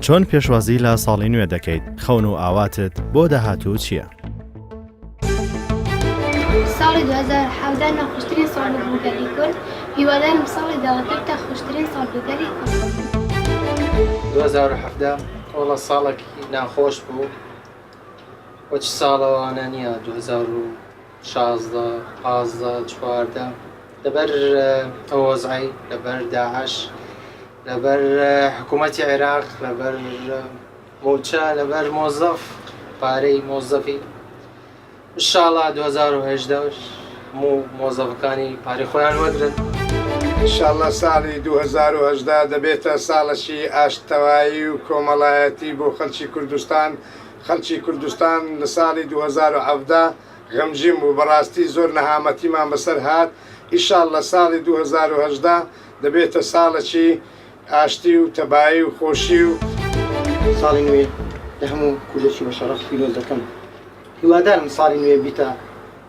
چۆن پێشوازی لە ساڵی نوێ دەکەیت؟ خەون و ئاواتت بۆ داهاتوو چییە؟ ساڵی 2017 ناخۆشترین ساڵ بوو گەلی کورد. هیوادارم ساڵی داواتر تا خۆشترین ساڵ بوو گەلی کورد. 2017 وەڵا ساڵێکی ناخۆش بوو. وەچ ساڵەوانە نییە 2016 15 14 لەبەر ئەوەزعی لەبەر داعش لەبەر حکوومەتی عێراق لەبەر موچە لەبەر مۆزەف پارەی مۆزەفی ئینشاڵڵا 2018 هەموو مۆزەفەکانی پارەی خۆیان وەگرن. ئینشاڵڵا ساڵی 2018 دەبێتە ساڵەشی ئاشتەوایی و کۆمەڵایەتی بۆ خەڵکی کوردستان. خەڵکی کوردستان لە ساڵی 2017 غەمگین بوو، بەڕاستی زۆر نەهامەتیمان بەسەر هات. ئینشاڵڵا ساڵی 2018 دەبێتە ساڵێکی ئاشتی و تەبایی و خۆشی و ساڵی نوێ لە هەموو کوردێکی بەشەڕەف پیرۆز دەکەم. هیوادارم ساڵی نوێ بیتە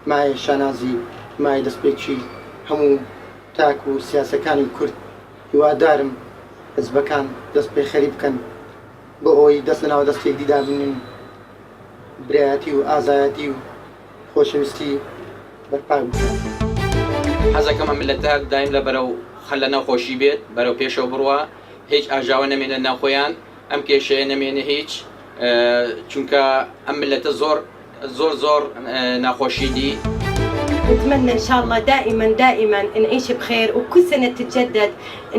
مایە شانازی، مای دەستپێکی هەموو تاک و سیاسەکانی کورد. هیوادارم حزبەکان دەست پێ خەری بکەن بۆ ئەوەی دەست لەناو دەستێکدیدا بنین، برایەتی و ئازایەتی و خۆشەویستی بەرپا بکەن. حەزەکەمە ملەتە دایم لە بەرەو خەل لە ناوخۆشی بێت، بەرەو پێشەوە بڕوە، هیچ ئاژاوە نەمێنە ناوخۆیان، ئەم کێشەیە نەمێنە هیچ، چونکە ئەم ملەتە زۆر ناخۆشی دی. نتمنى إن شاء الله دائما نعيش بخير، وكل سنة تتجدد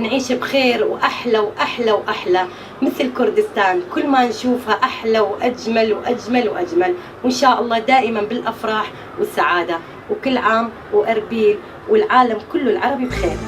نعيش بخير وأحلى وأحلى وأحلى مثل كردستان، كل ما نشوفها أحلى وأجمل وأجمل وأجمل، وإن شاء الله دائما بالأفراح والسعادة، وكل عام وأربيل والعالم كله العربي بخير.